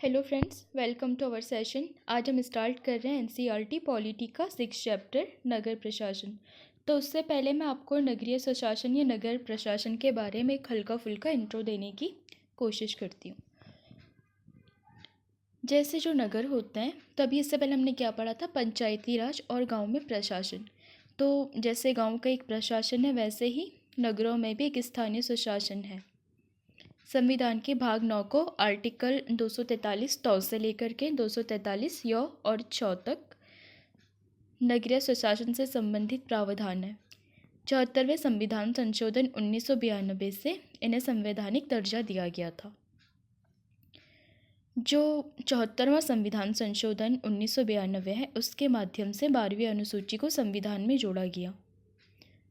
Hello friends, welcome to our session. आज हम start कर रहे हैं एनसीईआरटी पॉलिटी का 6 चैप्टर नगर प्रशासन। तो उससे पहले मैं आपको नगरीय स्वशासन या नगर प्रशासन के बारे में एक हल्का फुल्का इंट्रो देने की कोशिश करती हूँ। जैसे जो नगर होते हैं, तभी इससे पहले हमने क्या पढ़ा था, पंचायती राज और गाँव में प्रशासन। तो जैसे गाँव का एक प्रशासन है, वैसे ही नगरों में भी एक स्थानीय स्वशासन है। संविधान के भाग 9 को आर्टिकल 243 तौ से लेकर के 243 य और 6 तक नगरीय स्वशासन से संबंधित प्रावधान है। 74वें संविधान संशोधन 1992 से इन्हें संवैधानिक दर्जा दिया गया था। जो 74वां संविधान संशोधन 1992 है, उसके माध्यम से 12वीं अनुसूची को संविधान में जोड़ा गया,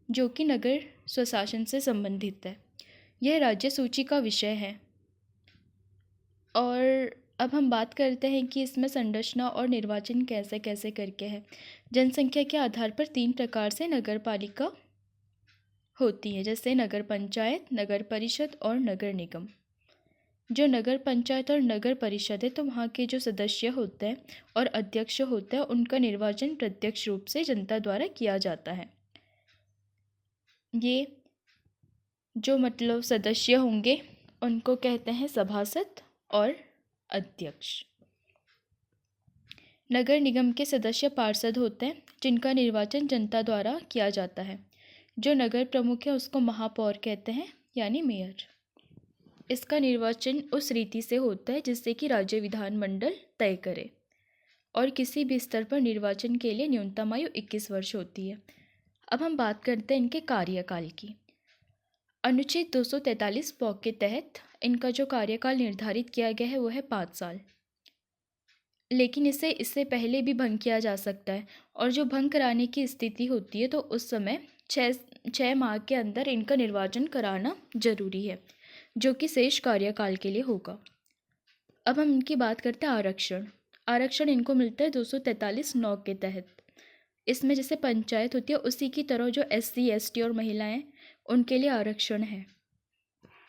जो कि नगर स्वशासन से संबंधित है। यह राज्य सूची का विषय है। और अब हम बात करते हैं कि इसमें संरचना और निर्वाचन कैसे कैसे करके है। जनसंख्या के आधार पर 3 प्रकार से नगर पालिका होती है, जैसे नगर पंचायत, नगर परिषद और नगर निगम। जो नगर पंचायत और नगर परिषद है, तो वहाँ के जो सदस्य होते हैं और अध्यक्ष होते हैं, उनका निर्वाचन प्रत्यक्ष रूप से जनता द्वारा किया जाता है। ये जो सदस्य होंगे, उनको कहते हैं सभासद और अध्यक्ष। नगर निगम के सदस्य पार्षद होते हैं, जिनका निर्वाचन जनता द्वारा किया जाता है। जो नगर प्रमुख है, उसको महापौर कहते हैं, यानी मेयर। इसका निर्वाचन उस रीति से होता है जिससे कि राज्य विधानमंडल तय करे, और किसी भी स्तर पर निर्वाचन के लिए न्यूनतम आयु 21 वर्ष होती है। अब हम बात करते हैं इनके कार्यकाल की। अनुच्छेद 243 पौ के तहत इनका जो कार्यकाल निर्धारित किया गया है, वो है 5 साल। लेकिन इससे पहले भी भंग किया जा सकता है, और जो भंग कराने की स्थिति होती है, तो उस समय 6 माह के अंदर इनका निर्वाचन कराना जरूरी है, जो कि शेष कार्यकाल के लिए होगा। अब हम इनकी बात करते हैं आरक्षण। आरक्षण इनको मिलता है 243(9) के तहत। इसमें जैसे पंचायत होती है, उसी की तरह जो SC ST और महिलाएं, उनके लिए आरक्षण है।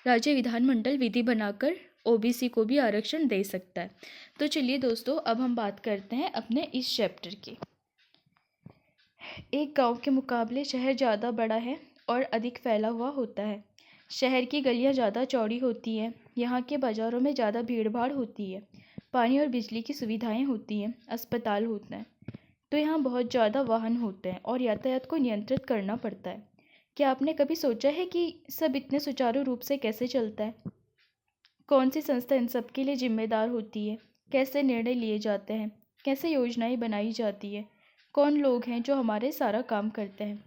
राज्य विधानमंडल विधि बनाकर OBC को भी आरक्षण दे सकता है। तो चलिए दोस्तों, अब हम बात करते हैं अपने इस चैप्टर की। एक गांव के मुकाबले शहर ज़्यादा बड़ा है और अधिक फैला हुआ होता है। शहर की गलियां ज़्यादा चौड़ी होती हैं। यहाँ के बाज़ारों में ज़्यादा भीड़ भाड़ होती है। पानी और बिजली की सुविधाएं होती हैं। अस्पताल होते हैं। तो यहाँ बहुत ज़्यादा वाहन होते हैं और यातायात को नियंत्रित करना पड़ता है। क्या आपने कभी सोचा है कि सब इतने सुचारू रूप से कैसे चलता है? कौन सी संस्था इन सब के लिए जिम्मेदार होती है? कैसे निर्णय लिए जाते हैं? कैसे योजनाएं बनाई जाती है? कौन लोग हैं जो हमारे सारा काम करते हैं?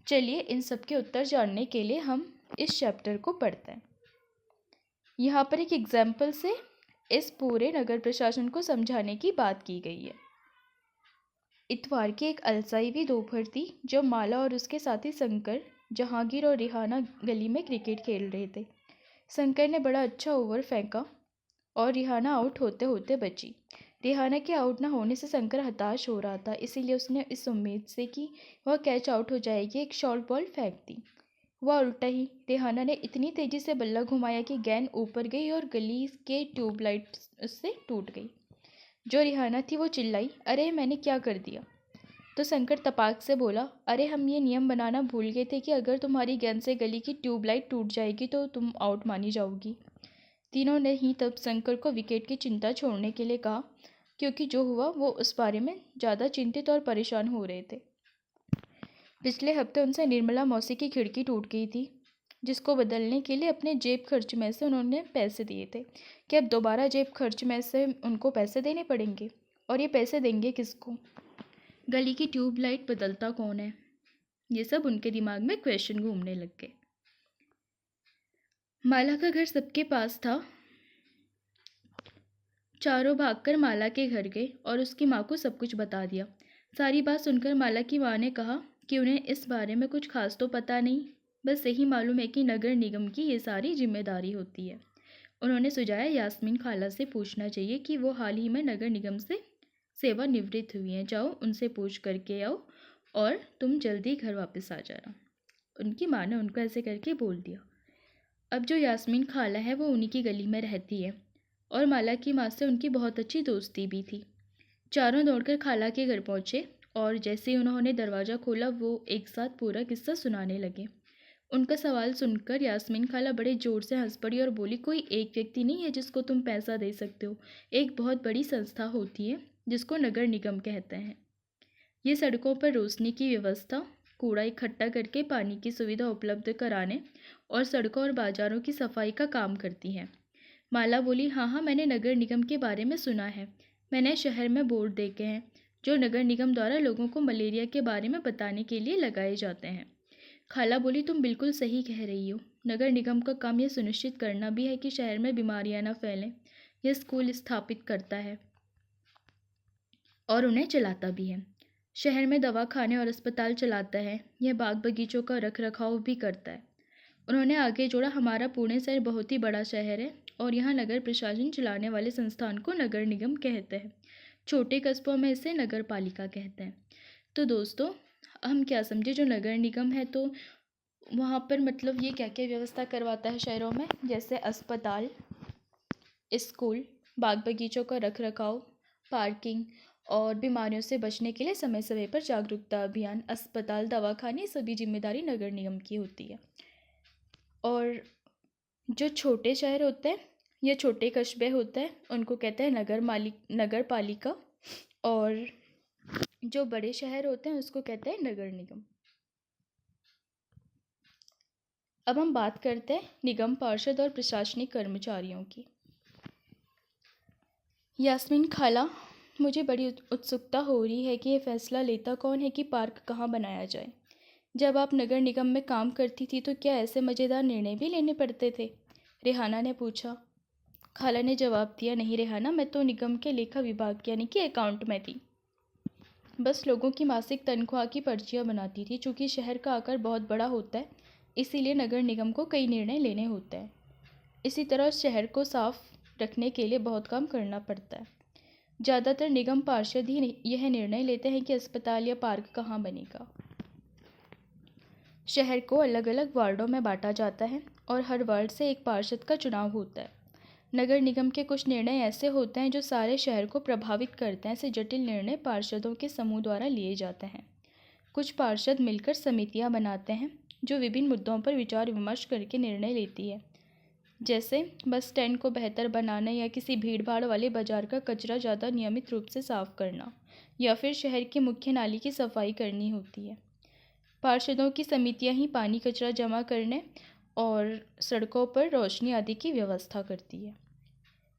चलिए, इन सब के उत्तर जानने के लिए हम इस चैप्टर को पढ़ते हैं। यहाँ पर एक एग्जाम्पल से इस पूरे नगर प्रशासन को समझाने की बात की गई है। इतवार की एक अलसाई हुई दोपहर थी, जब माला और उसके साथी शंकर जहांगीर और रिहाना गली में क्रिकेट खेल रहे थे। शंकर ने बड़ा अच्छा ओवर फेंका और रिहाना आउट होते होते बची। रिहाना के आउट न होने से शंकर हताश हो रहा था, इसीलिए उसने इस उम्मीद से कि वह कैच आउट हो जाएगी, एक शॉर्ट बॉल फेंक दी। वह उल्टा ही, रिहाना ने इतनी तेजी से बल्ला घुमाया कि गेंद ऊपर गई और गली के ट्यूबलाइट उससे टूट गई। जो रिहाना थी, वो चिल्लाई, अरे मैंने क्या कर दिया? तो शंकर तपाक से बोला, अरे हम ये नियम बनाना भूल गए थे कि अगर तुम्हारी गेंद से गली की ट्यूबलाइट टूट जाएगी तो तुम आउट मानी जाओगी। तीनों ने ही तब शंकर को विकेट की चिंता छोड़ने के लिए कहा, क्योंकि जो हुआ वो उस बारे में ज़्यादा चिंतित और परेशान हो रहे थे। पिछले हफ्ते उनसे निर्मला मौसी की खिड़की टूट गई थी, जिसको बदलने के लिए अपने जेब खर्च में से उन्होंने पैसे दिए थे कि अब दोबारा जेब खर्च में से उनको पैसे देने पड़ेंगे, और ये पैसे देंगे किसको? गली की ट्यूबलाइट बदलता कौन है? ये सब उनके दिमाग में क्वेश्चन घूमने लग गए। माला का घर सबके पास था। चारों भागकर माला के घर गए और उसकी माँ को सब कुछ बता दिया। सारी बात सुनकर माला की माँ ने कहा कि उन्हें इस बारे में कुछ खास तो पता नहीं, बस यही मालूम है कि नगर निगम की ये सारी जिम्मेदारी होती है। उन्होंने सुझाया, यास्मीन खाला से पूछना चाहिए कि वो हाल ही में नगर निगम से सेवानिवृत्त हुई हैं। जाओ, उनसे पूछ करके आओ और तुम जल्दी घर वापस आ जाना। उनकी माँ ने उनको ऐसे करके बोल दिया। अब जो यास्मीन खाला है, वो उन्हीं की गली में रहती है। और माला की माँ से उनकी बहुत अच्छी दोस्ती भी थी। चारों दौड़कर खाला के घर पहुंचे और जैसे ही उन्होंने दरवाज़ा खोला वो एक साथ पूरा किस्सा सुनाने लगे। उनका सवाल सुनकर यास्मीन खाला बड़े ज़ोर से हंस पड़ी और बोली, कोई एक व्यक्ति नहीं है जिसको तुम पैसा दे सकते हो। एक बहुत बड़ी संस्था होती है जिसको नगर निगम कहते हैं। ये सड़कों पर रोशनी की व्यवस्था, कूड़ा इकट्ठा करके पानी की सुविधा उपलब्ध कराने और सड़कों और बाज़ारों की सफाई का काम करती है। माला बोली, हाँ हाँ, मैंने नगर निगम के बारे में सुना है। मैंने शहर में बोर्ड देखे हैं जो नगर निगम द्वारा लोगों को मलेरिया के बारे में बताने के लिए लगाए जाते हैं। खाला बोली, तुम बिल्कुल सही कह रही हो। नगर निगम का काम यह सुनिश्चित करना भी है कि शहर में बीमारियां न फैलें। यह स्कूल स्थापित करता है और उन्हें चलाता भी है। शहर में दवाखाने और अस्पताल चलाता है। यह बाग बगीचों का रख रखाव भी करता है। उन्होंने आगे जोड़ा, हमारा पुणे शहर बहुत ही बड़ा शहर है और यहाँ नगर प्रशासन चलाने वाले संस्थान को नगर निगम कहते हैं। छोटे कस्बों में इसे नगर पालिका कहते हैं। तो दोस्तों, हम क्या समझे, जो नगर निगम है तो वहाँ पर मतलब ये क्या क्या व्यवस्था करवाता है शहरों में, जैसे अस्पताल, स्कूल, बाग बगीचों का रख रखाव, पार्किंग और बीमारियों से बचने के लिए समय समय पर जागरूकता अभियान, अस्पताल, दवाखाने, सभी जिम्मेदारी नगर निगम की होती है। और जो छोटे शहर होते हैं या छोटे कस्बे होते हैं उनको कहते हैं नगर पालिका, और जो बड़े शहर होते हैं उसको कहते हैं नगर निगम। अब हम बात करते हैं निगम पार्षद और प्रशासनिक कर्मचारियों की। यास्मीन खाला, मुझे बड़ी उत्सुकता हो रही है कि ये फैसला लेता कौन है कि पार्क कहाँ बनाया जाए। जब आप नगर निगम में काम करती थी तो क्या ऐसे मज़ेदार निर्णय भी लेने पड़ते थे? रेहाना ने पूछा। खाला ने जवाब दिया, नहीं रेहाना, मैं तो निगम के लेखा विभाग यानी कि अकाउंट में थी। बस लोगों की मासिक तनख्वाह की पर्चियाँ बनाती थी। चूँकि शहर का आकार बहुत बड़ा होता है इसीलिए नगर निगम को कई निर्णय लेने होते हैं। इसी तरह शहर को साफ रखने के लिए बहुत काम करना पड़ता है। ज़्यादातर निगम पार्षद ही यह निर्णय लेते हैं कि अस्पताल या पार्क कहाँ बनेगा। शहर को अलग अलग वार्डों में बांटा जाता है और हर वार्ड से एक पार्षद का चुनाव होता है। नगर निगम के कुछ निर्णय ऐसे होते हैं जो सारे शहर को प्रभावित करते हैं। ऐसे जटिल निर्णय पार्षदों के समूह द्वारा लिए जाते हैं। कुछ पार्षद मिलकर समितियां बनाते हैं जो विभिन्न मुद्दों पर विचार विमर्श करके निर्णय लेती है, जैसे बस स्टैंड को बेहतर बनाना या किसी भीड़भाड़ वाले बाजार का कचरा ज़्यादा नियमित रूप से साफ करना, या फिर शहर की मुख्य नाली की सफाई करनी होती है। पार्षदों की समितियां ही पानी, कचरा जमा करने और सड़कों पर रोशनी आदि की व्यवस्था करती है।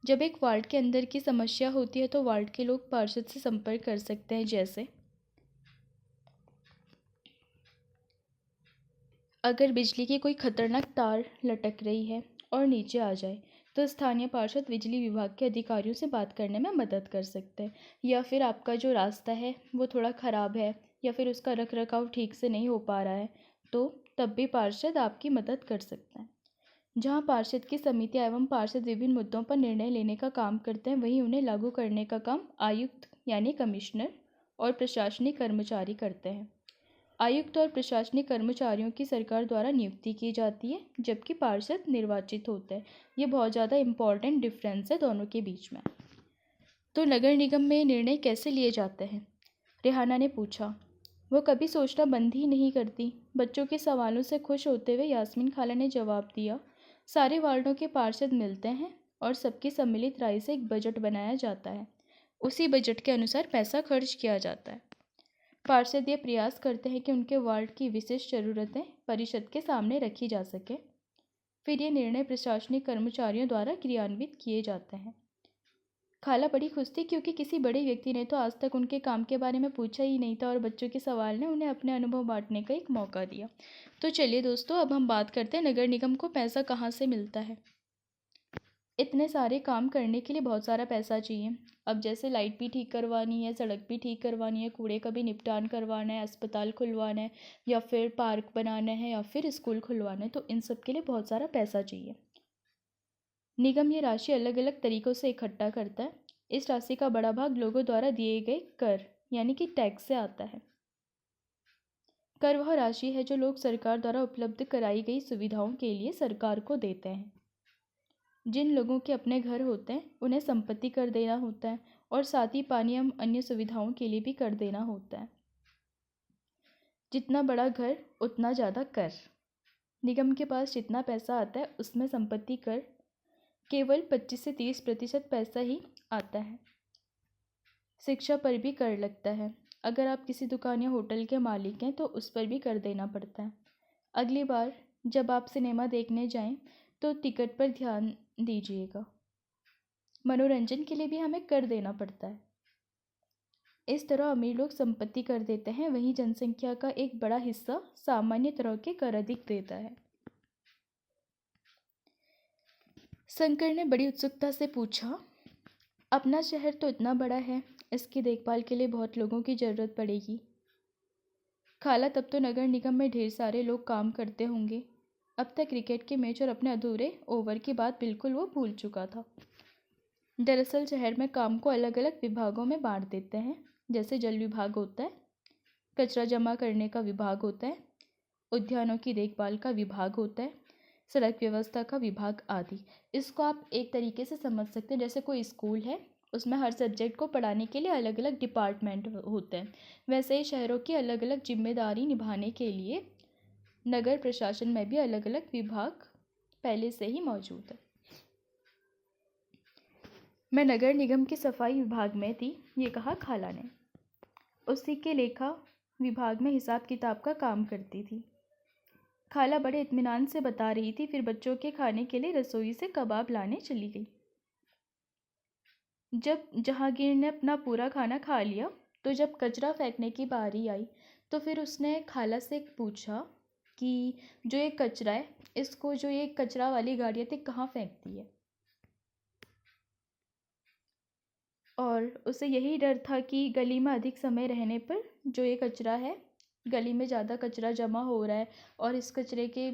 जब एक वार्ड के अंदर की समस्या होती है तो वार्ड के लोग पार्षद से संपर्क कर सकते हैं, जैसे अगर बिजली की कोई खतरनाक तार लटक रही है और नीचे आ जाए तो स्थानीय पार्षद बिजली विभाग के अधिकारियों से बात करने में मदद कर सकते हैं। या फिर आपका जो रास्ता है वो थोड़ा ख़राब है या फिर उसका रख रखाव ठीक से नहीं हो पा रहा है तो तब भी पार्षद आपकी मदद कर सकते हैं। जहाँ पार्षद की समितियाँ एवं पार्षद विभिन्न मुद्दों पर निर्णय लेने का काम करते हैं, वहीं उन्हें लागू करने का काम आयुक्त यानी कमिश्नर और प्रशासनिक कर्मचारी करते हैं। आयुक्त और प्रशासनिक कर्मचारियों की सरकार द्वारा नियुक्ति की जाती है, जबकि पार्षद निर्वाचित होते हैं। ये बहुत ज़्यादा इम्पॉर्टेंट डिफरेंस है दोनों के बीच में। तो नगर निगम में निर्णय कैसे लिए जाते हैं? रेहाना ने पूछा। वो कभी सोचना बंद ही नहीं करती। बच्चों के सवालों से खुश होते हुए यास्मीन खाला ने जवाब दिया, सारे वार्डों के पार्षद मिलते हैं और सबकी सम्मिलित राय से एक बजट बनाया जाता है। उसी बजट के अनुसार पैसा खर्च किया जाता है। पार्षद ये प्रयास करते हैं कि उनके वार्ड की विशेष ज़रूरतें परिषद के सामने रखी जा सके। फिर ये निर्णय प्रशासनिक कर्मचारियों द्वारा क्रियान्वित किए जाते हैं। खाला बड़ी खुश थी क्योंकि किसी बड़े व्यक्ति ने तो आज तक उनके काम के बारे में पूछा ही नहीं था और बच्चों के सवाल ने उन्हें अपने अनुभव बांटने का एक मौका दिया। तो चलिए दोस्तों, अब हम बात करते हैं नगर निगम को पैसा कहाँ से मिलता है। इतने सारे काम करने के लिए बहुत सारा पैसा चाहिए। अब जैसे लाइट भी ठीक करवानी है, सड़क भी ठीक करवानी है, कूड़े का भी निपटान करवाना है, अस्पताल खुलवाना है या फिर पार्क बनाना है या फिर स्कूल खुलवाना है, तो इन सब के लिए बहुत सारा पैसा चाहिए। निगम ये राशि अलग अलग तरीक़ों से इकट्ठा करता है। इस राशि का बड़ा भाग लोगों द्वारा दिए गए कर यानी कि टैक्स से आता है। कर वह राशि है जो लोग सरकार द्वारा उपलब्ध कराई गई सुविधाओं के लिए सरकार को देते हैं। जिन लोगों के अपने घर होते हैं उन्हें संपत्ति कर देना होता है और साथ ही पानी एवं अन्य सुविधाओं के लिए भी कर देना होता है। जितना बड़ा घर उतना ज़्यादा कर। निगम के पास जितना पैसा आता है उसमें संपत्ति कर केवल 25 से 30% पैसा ही आता है। शिक्षा पर भी कर लगता है। अगर आप किसी दुकान या होटल के मालिक हैं तो उस पर भी कर देना पड़ता है। अगली बार जब आप सिनेमा देखने जाएं तो टिकट पर ध्यान दीजिएगा। मनोरंजन के लिए भी हमें कर देना पड़ता है। इस तरह अमीर लोग संपत्ति कर देते हैं, वहीं जनसंख्या का एक बड़ा हिस्सा सामान्य तरह के कर अधिक देता है। शंकर ने बड़ी उत्सुकता से पूछा, अपना शहर तो इतना बड़ा है, इसकी देखभाल के लिए बहुत लोगों की ज़रूरत पड़ेगी। खाला, तब तो नगर निगम में ढेर सारे लोग काम करते होंगे। अब तक क्रिकेट के मैच और अपने अधूरे ओवर की बात बिल्कुल वो भूल चुका था। दरअसल शहर में काम को अलग अलग विभागों में बांट देते हैं, जैसे जल विभाग होता है, कचरा जमा करने का विभाग होता है, उद्यानों की देखभाल का विभाग होता है, सड़क व्यवस्था का विभाग आदि। इसको आप एक तरीके से समझ सकते हैं जैसे कोई स्कूल है, उसमें हर सब्जेक्ट को पढ़ाने के लिए अलग अलग डिपार्टमेंट होते हैं। वैसे ही शहरों की अलग अलग जिम्मेदारी निभाने के लिए नगर प्रशासन में भी अलग अलग विभाग पहले से ही मौजूद है। मैं नगर निगम की सफाई विभाग में थी, ये कहा खाला ने। उसी के लेखा विभाग में हिसाब किताब का काम करती थी। खाला बड़े इत्मीनान से बता रही थी, फिर बच्चों के खाने के लिए रसोई से कबाब लाने चली गई। जब जहांगीर ने अपना पूरा खाना खा लिया तो जब कचरा फेंकने की बारी आई तो फिर उसने खाला से पूछा कि जो ये कचरा है, इसको जो ये कचरा वाली गाड़ी आती कहाँ फेंकती है। और उसे यही डर था कि गली में अधिक समय रहने पर जो ये कचरा है, गली में ज़्यादा कचरा जमा हो रहा है और इस कचरे के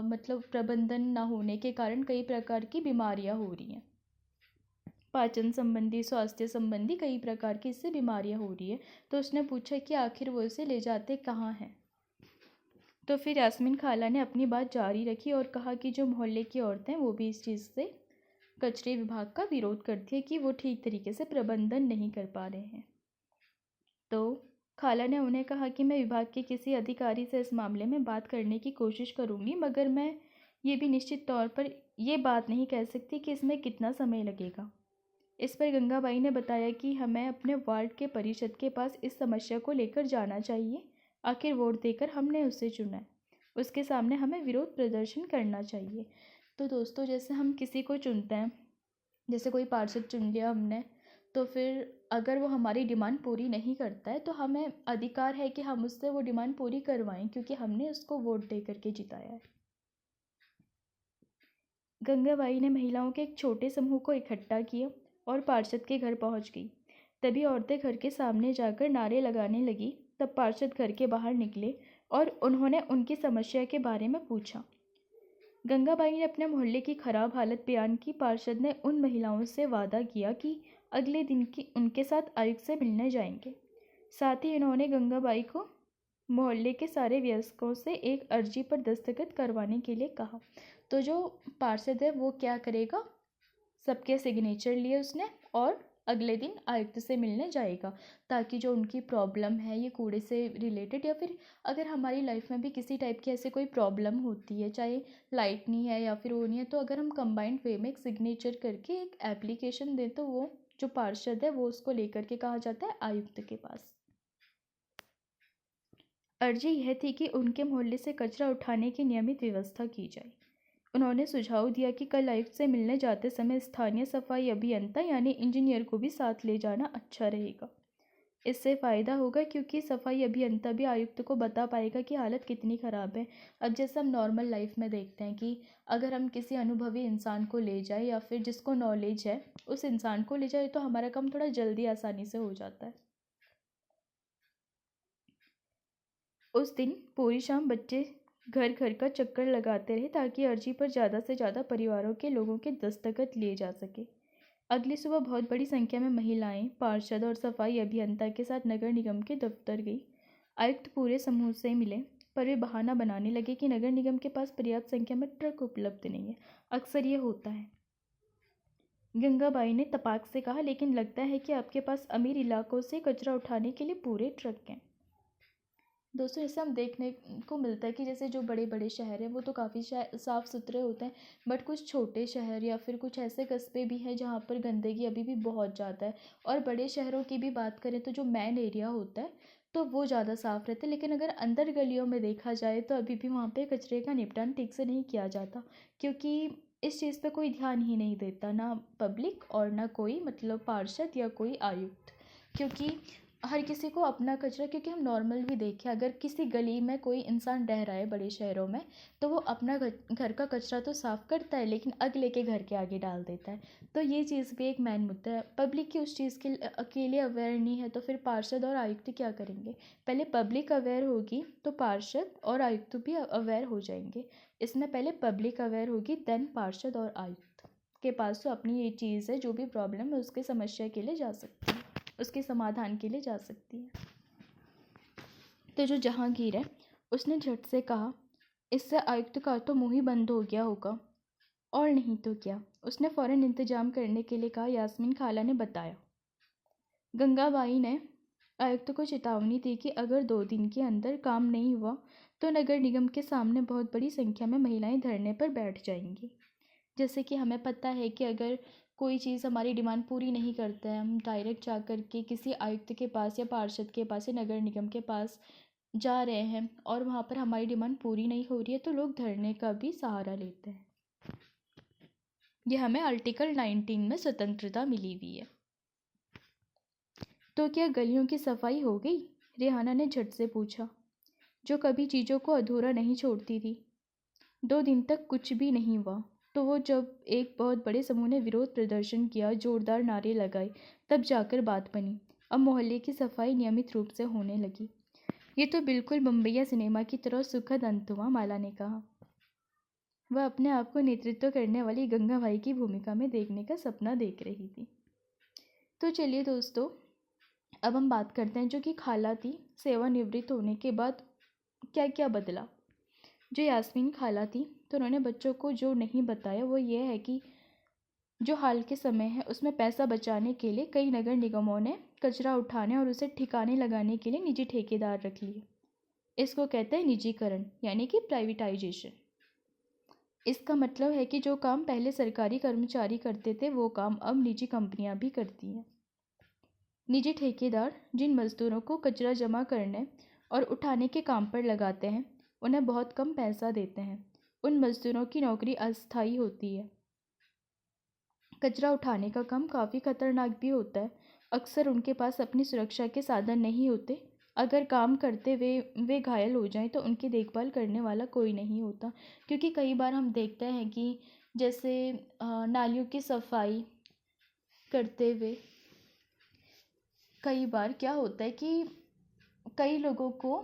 मतलब प्रबंधन ना होने के कारण कई प्रकार की बीमारियां हो रही हैं। पाचन संबंधी, स्वास्थ्य संबंधी कई प्रकार की इससे बीमारियां हो रही है। तो उसने पूछा कि आखिर वो इसे ले जाते कहाँ हैं। तो फिर यास्मीन खाला ने अपनी बात जारी रखी और कहा कि जो मोहल्ले की औरतें वो भी इस चीज़ से, कचरे विभाग का विरोध करती है कि वो ठीक तरीके से प्रबंधन नहीं कर पा रहे हैं। तो खाला ने उन्हें कहा कि मैं विभाग के किसी अधिकारी से इस मामले में बात करने की कोशिश करूँगी, मगर मैं ये भी निश्चित तौर पर ये बात नहीं कह सकती कि इसमें कितना समय लगेगा। इस पर गंगाबाई ने बताया कि हमें अपने वार्ड के परिषद के पास इस समस्या को लेकर जाना चाहिए। आखिर वोट देकर हमने उसे चुना है, उसके सामने हमें विरोध प्रदर्शन करना चाहिए। तो दोस्तों, जैसे हम किसी को चुनते हैं, जैसे कोई पार्षद चुन लिया हमने, तो फिर अगर वो हमारी डिमांड पूरी नहीं करता है तो हमें अधिकार है कि हम उससे वो डिमांड पूरी करवाएं, क्योंकि हमने उसको वोट दे करके जिताया है। गंगाबाई ने महिलाओं के एक छोटे समूह को इकट्ठा किया और पार्षद के घर पहुंच गई। तभी औरतें घर के सामने जाकर नारे लगाने लगी। तब पार्षद घर के बाहर निकले और उन्होंने उनकी समस्या के बारे में पूछा। गंगाबाई ने अपने मोहल्ले की खराब हालत बयान की। पार्षद ने उन महिलाओं से वादा किया कि अगले दिन की उनके साथ आयुक्त से मिलने जाएंगे। साथ ही इन्होंने गंगाबाई को मोहल्ले के सारे वयस्कों से एक अर्जी पर दस्तखत करवाने के लिए कहा। तो जो पार्षद है वो क्या करेगा, सबके सिग्नेचर लिए उसने और अगले दिन आयुक्त से मिलने जाएगा, ताकि जो उनकी प्रॉब्लम है ये कूड़े से रिलेटेड, या फिर अगर हमारी लाइफ में भी किसी टाइप की ऐसे कोई प्रॉब्लम होती है, चाहे लाइट नहीं है या फिर वो नहीं है, तो अगर हम कंबाइंड वे में एक सिग्नेचर करके एक एप्लीकेशन दें तो वो जो पार्षद है वो उसको लेकर के कहा जाता है आयुक्त के पास। अर्जी यह थी कि उनके मोहल्ले से कचरा उठाने की नियमित व्यवस्था की जाए। उन्होंने सुझाव दिया कि कल आयुक्त से मिलने जाते समय स्थानीय सफाई अभियंता यानी इंजीनियर को भी साथ ले जाना अच्छा रहेगा। इससे फ़ायदा होगा क्योंकि सफाई अभियंता भी आयुक्त को बता पाएगा कि हालत कितनी ख़राब है। अब जैसे हम नॉर्मल लाइफ में देखते हैं कि अगर हम किसी अनुभवी इंसान को ले जाए या फिर जिसको नॉलेज है उस इंसान को ले जाए तो हमारा काम थोड़ा जल्दी आसानी से हो जाता है। उस दिन पूरी शाम बच्चे घर घर का चक्कर लगाते रहे ताकि अर्जी पर ज़्यादा से ज़्यादा परिवारों के लोगों के दस्तखत लिए जा सके। अगली सुबह बहुत बड़ी संख्या में महिलाएं, पार्षद और सफाई अभियंता के साथ नगर निगम के दफ्तर गई। आयुक्त पूरे समूह से मिले, पर वे बहाना बनाने लगे कि नगर निगम के पास पर्याप्त संख्या में ट्रक उपलब्ध नहीं है। अक्सर ये होता है। गंगाबाई ने तपाक से कहा, लेकिन लगता है कि आपके पास अमीर इलाकों से कचरा उठाने के लिए पूरे ट्रक हैं। दोस्तों, इससे हम देखने को मिलता है कि जैसे जो बड़े बड़े शहर हैं वो तो काफ़ी साफ़ सुथरे होते हैं, बट कुछ छोटे शहर या फिर कुछ ऐसे कस्बे भी हैं जहाँ पर गंदगी अभी भी बहुत ज़्यादा है। और बड़े शहरों की भी बात करें तो जो मेन एरिया होता है तो वो ज़्यादा साफ़ रहता है, लेकिन अगर अंदर गलियों में देखा जाए तो अभी भी वहाँ पे कचरे का निपटान ठीक से नहीं किया जाता, क्योंकि इस चीज़ पे कोई ध्यान ही नहीं देता, ना पब्लिक और ना कोई मतलब पार्षद या कोई आयुक्त। क्योंकि हर किसी को अपना कचरा, क्योंकि हम नॉर्मल भी देखें, अगर किसी गली में कोई इंसान रह रहा है बड़े शहरों में तो वो अपना घर का कचरा तो साफ़ करता है, लेकिन अगले के घर के आगे डाल देता है। तो ये चीज़ भी एक मेन मुद्दा है। पब्लिक की उस चीज़ के अकेले अवेयर नहीं है तो फिर पार्षद और आयुक्त क्या करेंगे? पहले पब्लिक अवेयर होगी तो पार्षद और आयुक्त भी अवेयर हो जाएंगे। इसमें पहले पब्लिक अवेयर होगी, देन पार्षद और आयुक्त के पास तो अपनी ये चीज़ है, जो भी प्रॉब्लम है उसके समस्या के लिए जा सकती है, उसके समाधान के लिए जा सकती है। तो जो जहांगीर है उसने झट से कहा, इससे आयुक्त का तो मुंह ही बंद हो गया होगा। और नहीं तो क्या, उसने फ़ौरन इंतजाम करने के लिए कहा। यास्मीन खाला ने बताया। गंगाबाई ने आयुक्त को चेतावनी दी कि अगर 2 दिन के अंदर काम नहीं हुआ तो नगर निगम के सामने बहुत बड़ी संख्या में महिलाएं धरने पर बैठ जाएंगी। जैसे कि हमें पता है कि अगर कोई चीज़ हमारी डिमांड पूरी नहीं करता है, हम डायरेक्ट जा कर के किसी आयुक्त के पास या पार्षद के पास या नगर निगम के पास जा रहे हैं और वहाँ पर हमारी डिमांड पूरी नहीं हो रही है तो लोग धरने का भी सहारा लेते हैं। ये हमें आर्टिकल 19 में स्वतंत्रता मिली हुई है। तो क्या गलियों की सफाई हो गई? रेहाना ने झट से पूछा, जो कभी चीज़ों को अधूरा नहीं छोड़ती थी। 2 दिन तक कुछ भी नहीं हुआ। तो वो जब एक बहुत बड़े समूह ने विरोध प्रदर्शन किया, जोरदार नारे लगाए, तब जाकर बात बनी। अब मोहल्ले की सफाई नियमित रूप से होने लगी। ये तो बिल्कुल बम्बैया सिनेमा की तरह सुखद अंत हुआ, माला ने कहा। वह अपने आप को नेतृत्व करने वाली गंगाबाई की भूमिका में देखने का सपना देख रही थी। तो चलिए दोस्तों, अब हम बात करते हैं जो कि खाला थी, सेवानिवृत्त होने के बाद क्या क्या बदला। जो यास्मीन खाला थी तो उन्होंने बच्चों को जो नहीं बताया वो ये है कि जो हाल के समय है उसमें पैसा बचाने के लिए कई नगर निगमों ने कचरा उठाने और उसे ठिकाने लगाने के लिए निजी ठेकेदार रख लिए। इसको कहते हैं निजीकरण, यानी कि प्राइवेटाइजेशन। इसका मतलब है कि जो काम पहले सरकारी कर्मचारी करते थे वो काम अब निजी कंपनियां भी करती हैं। निजी ठेकेदार जिन मज़दूरों को कचरा जमा करने और उठाने के काम पर लगाते हैं उन्हें बहुत कम पैसा देते हैं। उन मज़दूरों की नौकरी अस्थायी होती है। कचरा उठाने का काम काफ़ी खतरनाक भी होता है। अक्सर उनके पास अपनी सुरक्षा के साधन नहीं होते। अगर काम करते वे घायल हो जाएं तो उनकी देखभाल करने वाला कोई नहीं होता। क्योंकि कई बार हम देखते हैं कि जैसे नालियों की सफाई करते हुए कई बार क्या होता है कि कई लोगों को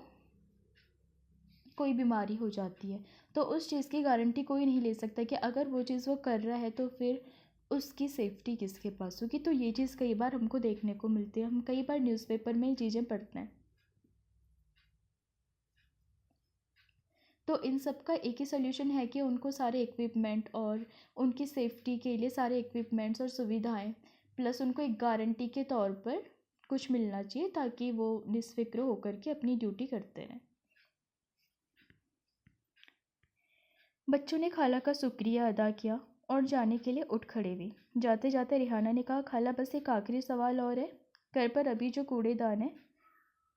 कोई बीमारी हो जाती है, तो उस चीज़ की गारंटी कोई नहीं ले सकता कि अगर वो चीज़ वो कर रहा है तो फिर उसकी सेफ्टी किसके पास होगी। तो ये चीज़ कई बार हमको देखने को मिलती है, हम कई बार न्यूज़पेपर में ये चीज़ें पढ़ते हैं। तो इन सब का एक ही सोल्यूशन है कि उनको सारे इक्विपमेंट और उनकी सेफ्टी के लिए सारे इक्विपमेंट्स और सुविधाएं प्लस उनको एक गारंटी के तौर पर कुछ मिलना चाहिए ताकि वो निश्फिक्र होकर के अपनी ड्यूटी करते रहें। बच्चों ने खाला का शुक्रिया अदा किया और जाने के लिए उठ खड़े हुए। जाते जाते रेहाना ने कहा, खाला बस एक आखिरी सवाल और है। घर पर अभी जो कूड़ेदान है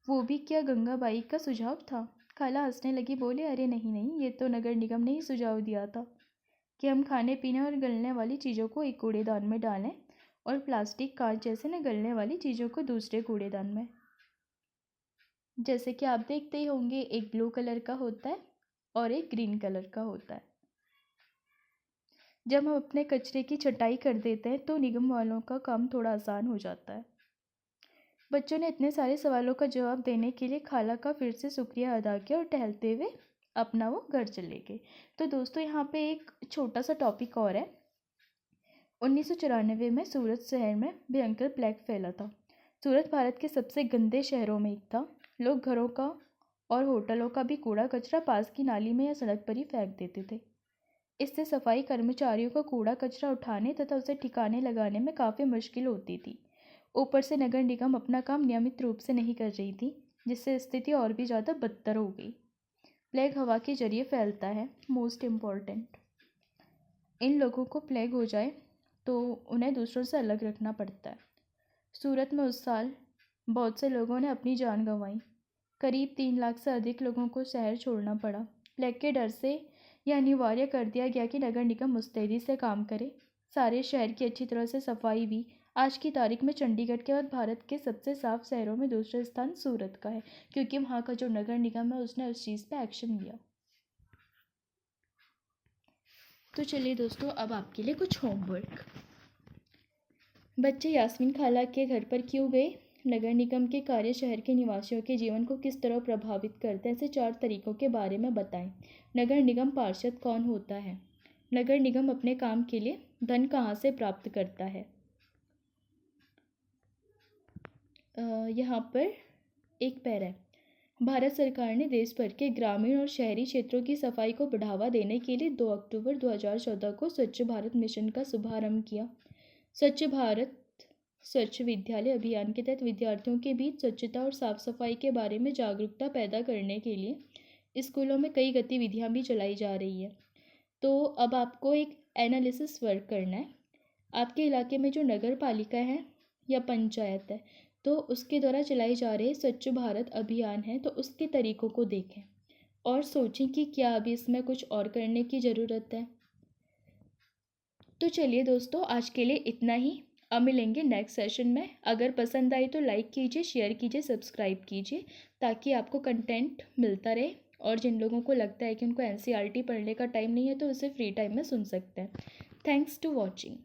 वो भी क्या गंगाबाई का सुझाव था? खाला हंसने लगी, बोले, अरे नहीं नहीं, ये तो नगर निगम ने ही सुझाव दिया था कि हम खाने पीने और गलने वाली चीज़ों को एक कूड़ेदान में डालें और प्लास्टिक, कांच जैसे न गलने वाली चीज़ों को दूसरे कूड़ेदान में। जैसे कि आप देखते ही होंगे, एक ब्लू कलर का होता है और एक ग्रीन कलर का होता है। जब हम अपने कचरे की छटाई कर देते हैं तो निगम वालों का काम थोड़ा आसान हो जाता है। बच्चों ने इतने सारे सवालों का जवाब देने के लिए खाला का फिर से शुक्रिया अदा किया और टहलते हुए अपना वो घर चले गए। तो दोस्तों, यहाँ पे एक छोटा सा टॉपिक और है। 1994 में सूरत शहर में भयंकर प्लेग फैला था। सूरत भारत के सबसे गंदे शहरों में एक था। लोग घरों का और होटलों का भी कूड़ा कचरा पास की नाली में या सड़क पर ही फेंक देते थे। इससे सफाई कर्मचारियों को कूड़ा कचरा उठाने तथा उसे ठिकाने लगाने में काफ़ी मुश्किल होती थी। ऊपर से नगर निगम अपना काम नियमित रूप से नहीं कर रही थी, जिससे स्थिति और भी ज़्यादा बदतर हो गई। प्लेग हवा के जरिए फैलता है। मोस्ट इम्पॉर्टेंट, इन लोगों को प्लेग हो जाए तो उन्हें दूसरों से अलग रखना पड़ता है। सूरत में उस साल बहुत से लोगों ने अपनी जान गंवाई। करीब 3 लाख से अधिक लोगों को शहर छोड़ना पड़ा। प्लेग के डर से यह अनिवार्य कर दिया गया कि नगर निगम मुस्तैदी से काम करे। सारे शहर की अच्छी तरह से सफाई भी। आज की तारीख में चंडीगढ़ के बाद भारत के सबसे साफ शहरों में दूसरा स्थान सूरत का है, क्योंकि वहाँ का जो नगर निगम है उसने उस चीज़ पे एक्शन लिया। तो चलिए दोस्तों, अब आपके लिए कुछ होमवर्क। बच्चे यास्मीन खाला के घर पर क्यों गए? नगर निगम के कार्य शहर के निवासियों के जीवन को किस तरह प्रभावित करते हैं, ऐसे 4 तरीकों के बारे में बताएं। नगर निगम पार्षद कौन होता है? नगर निगम अपने काम के लिए धन कहाँ से प्राप्त करता है? यहाँ पर एक पैरा है। भारत सरकार ने देश भर के ग्रामीण और शहरी क्षेत्रों की सफाई को बढ़ावा देने के लिए 2 अक्टूबर 2014 को स्वच्छ भारत मिशन का शुभारंभ किया। स्वच्छ भारत स्वच्छ विद्यालय अभियान के तहत विद्यार्थियों के बीच स्वच्छता और साफ सफाई के बारे में जागरूकता पैदा करने के लिए स्कूलों में कई गतिविधियां भी चलाई जा रही है। तो अब आपको एक एनालिसिस वर्क करना है। आपके इलाके में जो नगर पालिका है या पंचायत है, तो उसके द्वारा चलाए जा रहे स्वच्छ भारत अभियान है, तो उसके तरीकों को देखें और सोचें कि क्या अभी इसमें कुछ और करने की ज़रूरत है। तो चलिए दोस्तों, आज के लिए इतना ही। अब मिलेंगे नेक्स्ट सेशन में। अगर पसंद आई तो लाइक कीजिए, शेयर कीजिए, सब्सक्राइब कीजिए, ताकि आपको कंटेंट मिलता रहे। और जिन लोगों को लगता है कि उनको एनसीईआरटी पढ़ने का टाइम नहीं है, तो उसे फ्री टाइम में सुन सकते हैं। Thanks to watching.